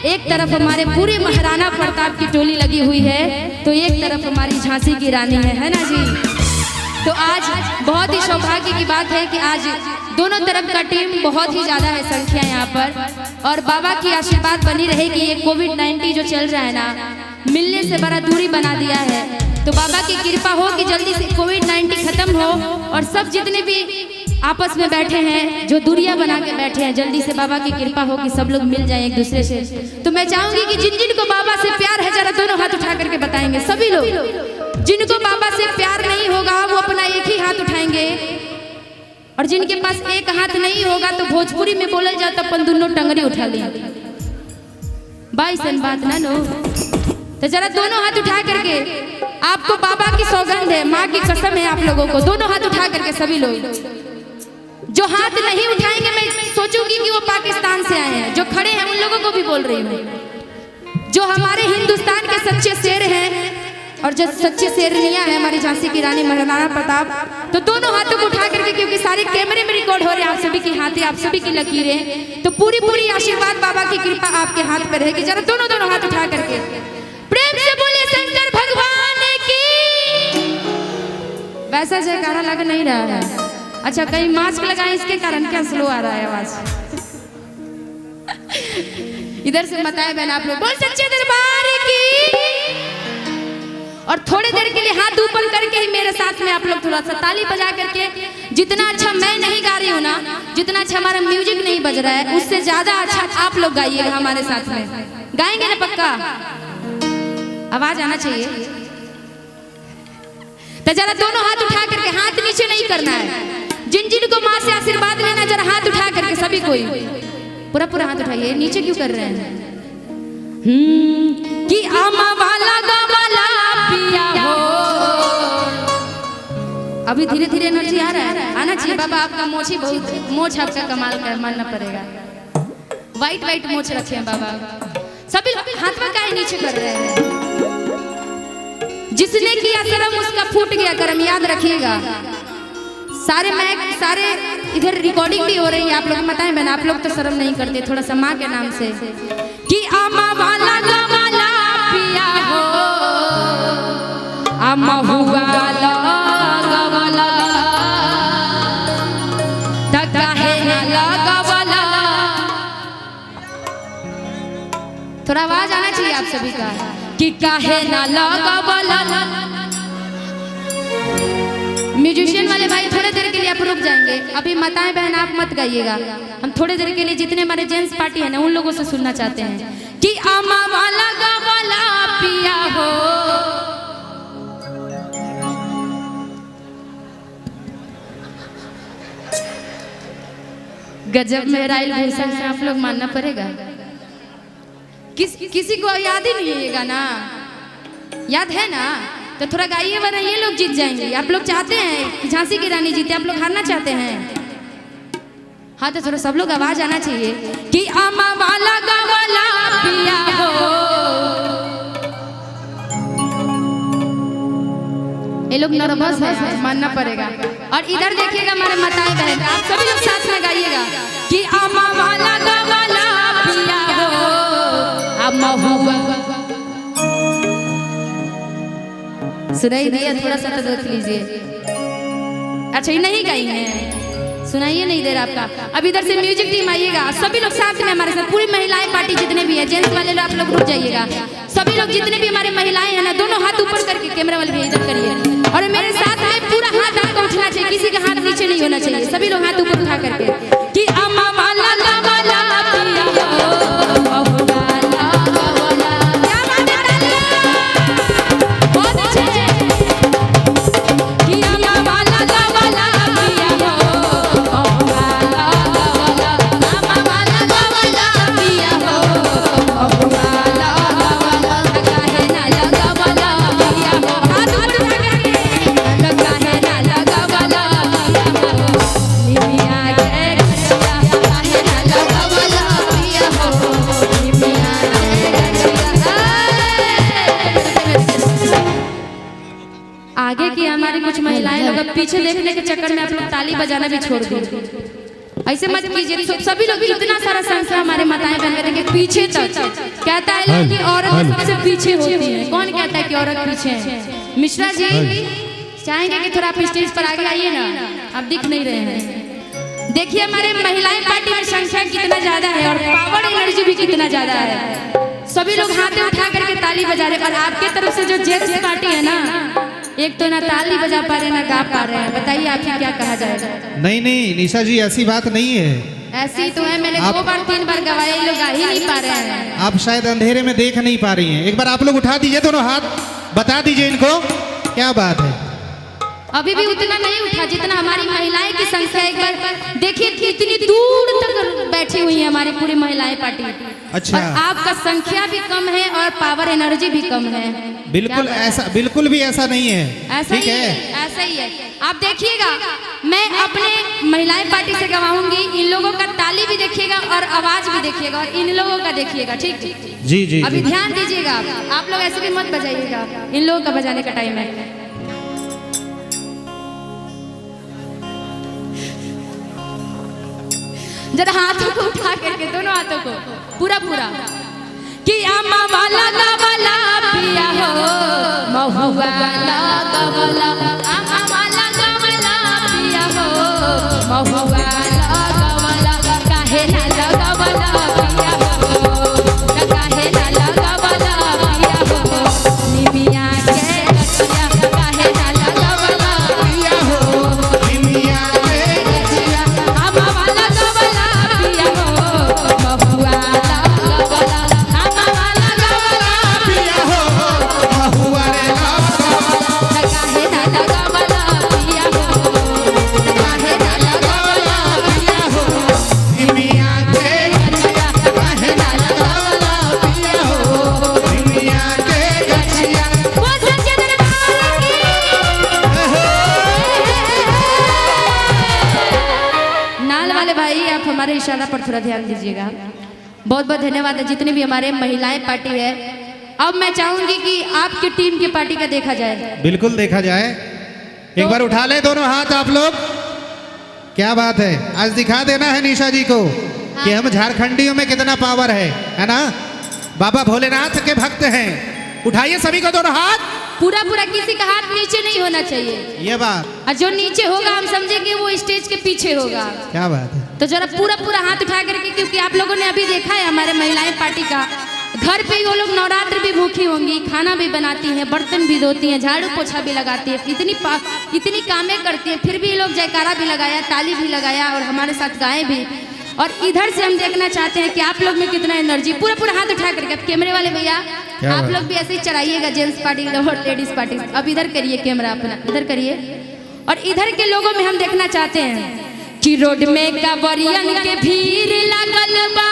एक तरफ हमारे पूरे महाराणा प्रताप की टोली लगी हुई है, तो एक तरफ हमारी झांसी की रानी है ना जी। तो आज बहुत ही सौभाग्य की बात है कि आज दोनों तरफ का टीम बहुत ही ज़्यादा है संख्या यहाँ पर, और बाबा की आशीर्वाद बनी रहेगी। ये कोविड-19 जो चल रहा है ना, मिलने से बड़ा दूरी बना दिया है, तो बाबा की कृपा हो कि जल्दी से कोविड-19 खत्म हो और सब जितने भी आपस में बैठे हैं, जो दूरियां बना के बैठे हैं, जल्दी से बाबा की कृपा हो कि सब लोग मिल जाएं एक दूसरे से। तो मैं चाहूंगी कि जिन जिन को बाबा से प्यार है जरा दोनों हाथ उठा करके बताएंगे सभी लोग। जिनको बाबा से प्यार नहीं होगा वो अपना एक ही हाथ उठाएंगे, और जिनके पास एक हाथ नहीं होगा तो भोजपुरी में बोला जाता अपन दोनों टंगरी उठा लिया। बाई सन बात ना नो, तो जरा दोनों हाथ उठा करके, आपको बाबा की सौगंध है, माँ की कसम है आप लोगों को, दोनों हाथ उठा करके सभी लोग। जो हाथ नहीं उठाएंगे मैं सोचूंगी कि वो पाकिस्तान से आए हैं, जो खड़े हैं उन लोगों को भी बोल रही हूँ, जो हमारे हिंदुस्तान के सच्चे शेर हैं और जो सच्चे शेरनियां हैं हमारी झांसी की रानी महाराणा प्रताप, तो दोनों हाथों को उठा करके, क्योंकि सारे कैमरे में रिकॉर्ड हो रहे हैं, आप सभी की हाथें, आप सभी की लकीरें, तो पूरी पूरी आशीर्वाद बाबा की कृपा आपके हाथ पर रहेगी। जरा दोनों दोनों हाथ उठा करके प्रेम से बोले शंकर भगवान की। वैसा जयकारा लग नहीं रहा है। अच्छा, कहीं मास्क लगाए, इसके कारण क्या स्लो आ रहा है आवाज। इधर से बताए बहन आप लोग, बोल सच्चे दरबार की। और थोड़ी देर के लिए हाथ ऊपर करके ही मेरे साथ में आप लोग थोड़ा सा ताली बजा करके, जितना अच्छा मैं नहीं गा रही हूँ ना, जितना अच्छा हमारा म्यूजिक नहीं बज रहा है, उससे ज्यादा अच्छा आप लोग गाइएगा हमारे साथ में। गाएंगे ना पक्का? आवाज आना चाहिए। तो जरा दोनों हाथ उठा करके, हाथ नीचे नहीं करना है। जिन जिन को माँ से आशीर्वाद लेना, जरा हाथ उठा करके सभी कोई पूरा पूरा हाथ उठाइए। नीचे क्यों कर रहे हैं? कि आमा वाला गवाला पिया हो। अभी धीरे धीरे एनर्जी आ रहा है, आना चाहिए बाबा। आपका मोछ ही बहुत, मोछ आपका कमाल का, मानना पड़ेगा। वाइट वाइट मोछ रखे हैं बाबा। सभी हाथ में काहे नीचे कर रहे हैं? जिसने किया कर्म उसका फूट गया कर्म, याद रखिएगा। सारे मैक, सारे इधर रिकॉर्डिंग भी हो रही है, आप लोग बताएं बहन, आप लोग तो शर्म नहीं करते थोड़ा सा माँ के नाम से। कि आमा वाला गवाला पिया हो, आमा हुआ गवाला धक्का है ना गवाला। थोड़ा आवाज आना चाहिए आप सभी का, कि काहे ना गवाला। म्यूजिशियन वाले भाई थोड़े देर के लिए आप रुक जाएंगे, अभी माताएं बहन आप मत गाइएगा। हम थोड़े देर के लिए जितने हमारे जेंट्स पार्टी है ना, उन लोगों से सुनना चाहते हैं। कि आमा वाला गवाला पिया हो, गजब में राइल भूषण है, आप लोग मानना पड़ेगा। किसी को याद ही नहीं है ये गाना? याद है ना? तो थोड़ा गाइए, वरना ये लोग जीत जाएंगे। आप लोग चाहते हैं कि झांसी की रानी जीते, आप लोग हारना चाहते हैं? हाँ, तो थोड़ा सब लोग आवाज आना चाहिए। कि आमा वाला गवाला पिया हो। ये लोग नर्वस है, मानना पड़ेगा। और इधर देखिएगा हमारे माताएं बहन, आप सभी लोग साथ में गाइएगा। कि आमा वाला गवाला पिया हो, आमा हुआ। सुनाई दिया? थोड़ा सा तो देख लीजिए। अच्छा, ये नहीं गाई है, सुनाइए नहीं दे रहा आपका। अब इधर से म्यूजिक टीम आइएगा, सभी लोग साथ में हमारे साथ, पूरी महिलाएं पार्टी जितने भी है, जेंट्स वाले लोग आप लोग रुक जाइएगा। सभी लोग जितने भी हमारे महिलाएं हैं ना, दोनों हाथ ऊपर करके, कैमरा वाले भी इधर करिए, और मेरे साथ में पूरा हाथ आपको उठना चाहिए, किसी का हाथ नीचे नहीं होना चाहिए। सभी लोग हाथ ऊपर उठा करके। कि अम्मा वाला गवाला पिया हो। आगे की हमारी कुछ महिलाएं लोग पीछे देखने के चक्कर में आप लोग ताली बजाना भी छोड़ दिए। ऐसे मत कीजिए। सभी लोग इतना सारा संख्या हमारे माता महिलाएं बहन कहते हैं कि पीछे तक कहता है लोग कि औरत सबसे पीछे होती है। कौन कहता है कि औरत पीछे है? मिश्रा जी चाहेंगे कि थोड़ा आप स्टेज पर आगे आइए ना, आप दिख नहीं रहे हैं। देखिए हमारे महिलाएं पार्टी में संख्या कितना ज्यादा है और पावर एनर्जी भी कितना ज्यादा है। सभी लोग हाथे उठा करके ताली बजा रहे हैं। और आपके तरफ से जो जेंट्स पार्टी है ना, एक तो ना ताली बजा पा रहे ना गा पा रहे हैं। बताइए आप ही क्या कहा जाएगा? नहीं नहीं निशा जी ऐसी बात नहीं है। ऐसी तो है, मैंने 2 बार 3 बार गवाए, लोग गा ही नहीं पा रहे हैं। आप शायद अंधेरे में देख नहीं पा रही हैं। एक बार आप लोग उठा दीजिए दोनों हाथ, बता दीजिए इनको क्या बात है। अभी भी उतना नहीं उठा जितना हमारी महिलाएं की संख्या। एक बार देखिए कितनी दूर तक बैठी हुई है हमारी पूरी महिलाएं पार्टी। अच्छा, और आपका संख्या भी कम है और पावर एनर्जी भी कम है। बिल्कुल ऐसा, बिल्कुल भी ऐसा नहीं है। ऐसा ठीक ही है, ऐसा ही है। आप देखिएगा, मैं अपने महिलाएं पार्टी से गवाऊंगी। इन लोगों का ताली भी देखिएगा और आवाज भी देखिएगा और इन लोगों का देखिएगा। ठीक जी जी अभी जी। ध्यान दीजिएगा, आप लोग ऐसे भी मत बजाइएगा, इन लोगों का बजाने का टाइम है। जरा हाथों को उठा करके दोनों हाथों को पूरा पूरा कि आमा वाला गवाला पिया हो, महुआ वाला गवाला, आमा वाला गवाला पिया हो, महुआ वाला गवाला, काहे ना लगवाला पिया हो, काहे ना लगवाला पिया हो, निमिया के गछिया, काहे ना लगवाला पिया हो, निमिया के गछिया, आमा वाला गवाला पिया हो, महुआ वाला गवाला, आमा वाला गवाला पिया हो, महुआ रे काहे ना लगवाला पिया हो, काहे ना लगवाला पिया हो, निमिया के गछिया, काहे ना लगवाला पिया हो, निमिया के गछिया। वो सच्चे दरबार की नाल वाले भाई, आप हमारे इशारा पर थोड़ा ध्यान दीजिएगा। बहुत बहुत धन्यवाद है जितनी भी हमारे महिलाएं पार्टी है। अब मैं चाहूंगी कि आपकी टीम की पार्टी का देखा जाए। बिल्कुल देखा जाए। एक बार उठा ले दोनों हाथ आप लोग। क्या बात है, आज दिखा देना है निशा जी को कि हम झारखंडियों में कितना पावर है ना। बाबा भोलेनाथ के भक्त हैं। उठाइए सभी को दोनों हाथ। पूरा पूरा, किसी का हाथ नीचे नहीं होना चाहिए। ये बात, और जो नीचे होगा हम समझेंगे वो स्टेज के पीछे होगा। क्या बात है। तो जरा पूरा पूरा हाथ उठा करके, क्योंकि आप लोगों ने अभी देखा है हमारे महिलाएं पार्टी का, घर पे ही वो लोग नवरात्र भी भूखी होंगी, खाना भी बनाती हैं, बर्तन भी धोती हैं, झाड़ू पोछा भी लगाती है, इतनी कामें करती है, फिर भी ये लोग जयकारा भी लगाया, ताली भी लगाया और हमारे साथ गाए भी। और इधर से हम देखना चाहते हैं कि आप लोग में कितना एनर्जी। पूरा पूरा हाथ उठा करके, अब कैमरे वाले भैया आप लोग भी ऐसे ही चढ़ाइएगा, जेंट्स पार्टी और लेडीज पार्टी। अब इधर करिए कैमरा अपना, इधर करिए। और इधर के लोगों में हम देखना चाहते हैं कि रोड में कांवरियन के भीड़ लगल बा।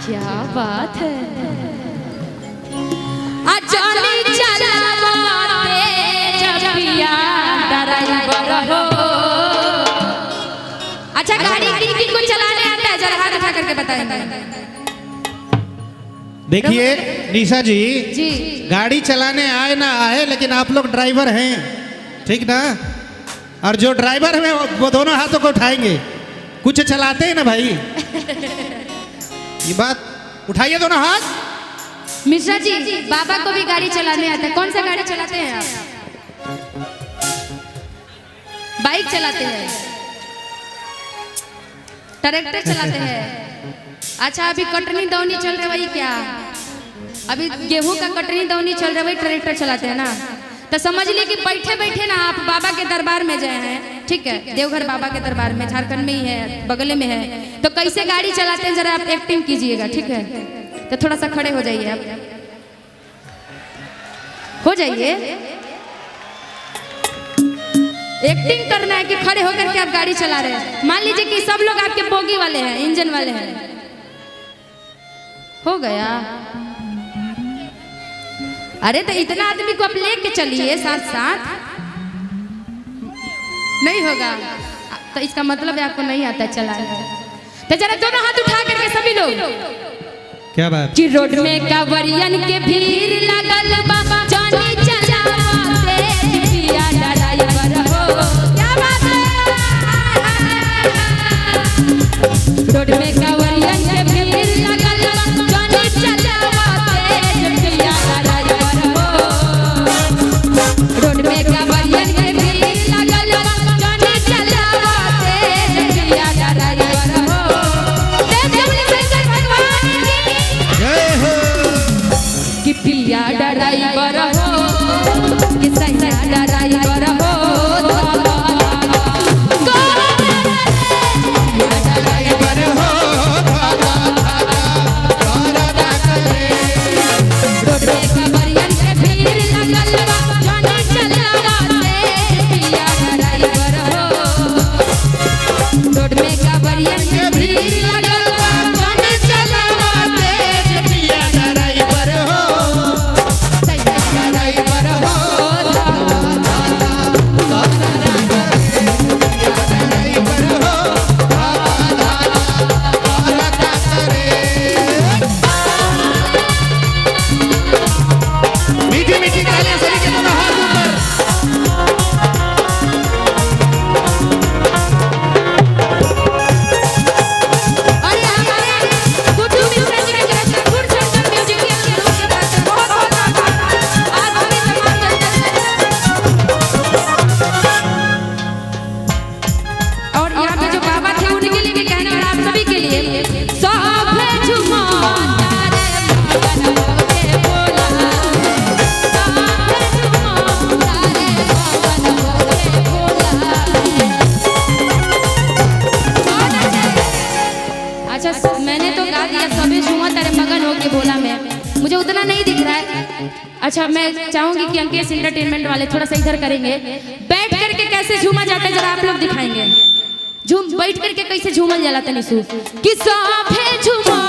क्या बात है, अजानी चलावाते जपिया ड्राइवर हो। अच्छा, गाड़ी किन को चलाने आता है? जरा हाथ उठा करके बताएंगे। देखिए निशा जी, जी गाड़ी चलाने आए ना आए, लेकिन आप लोग ड्राइवर हैं, ठीक ना। और जो ड्राइवर है वो दोनों हाथों को उठाएंगे। कुछ चलाते हैं ना भाई। ये बात, उठाइए दोनों हाथ। मिश्रा जी, बाबा को भी गाड़ी चलाने आता है। कौन सा गाड़ी चलाते हैं आप? बाइक चलाते हैं, ट्रैक्टर चलाते हैं। अच्छा, अभी कटनी दौनी चल रही वही क्या? अभी गेहूं का कटनी दौनी चल रहा है, वही ट्रैक्टर चलाते हैं ना। तो समझ लिए कि बैठे बैठे ना आप बाबा के दरबार में गए हैं। ठीक है, देवघर बाबा के दरबार में, झारखंड में ही है, बगल में है। तो कैसे गाड़ी चलाते हैं जरा आप एक्टिंग कीजिएगा। ठीक है, तो थोड़ा सा खड़े हो जाइए, आप हो जाइए। एक्टिंग करना है कि खड़े होकर के आप गाड़ी चला रहे हैं। मान लीजिए कि सब लोग आपके बोगी वाले हैं, इंजन वाले हैं। हो गया। अरे तो इतना आदमी को आप लेके चलिए साथ साथ। नहीं होगा तो इसका मतलब है आपको नहीं आता चलाना। तो जरा दोनों हाथ उठा करके सभी लोग। क्या बात, कि रोड में कांवरियन के भीड़ लगल बा, जानी चलावाते पिया ड्राइवर हो। क्या बात है। रोड में कांवरियन के भीड़ लगल जाने चलावा तेज पिया ड्राइवर हो। रोड में कांवरियन के भीड़ लगल जाने चलावा तेज पिया ड्राइवर हो। देव देवनी शंकर भगवान की जय हो। कि पिया ड्राइवर हो कि सैया ड्राइवर हो। मैंने तो गा दिया, सभी झूमा तेरे मगन हो के बोला मैं, मुझे उतना नहीं दिख रहा है। अच्छा मैं चाहूंगी कि अंकेश एंटरटेनमेंट वाले थोड़ा सा इधर करेंगे, बैठ करके कैसे झूमा जाता है जरा आप लोग दिखाएंगे। झूम बैठ करके कैसे झूमल जाला तनी सु कि साफे झूमा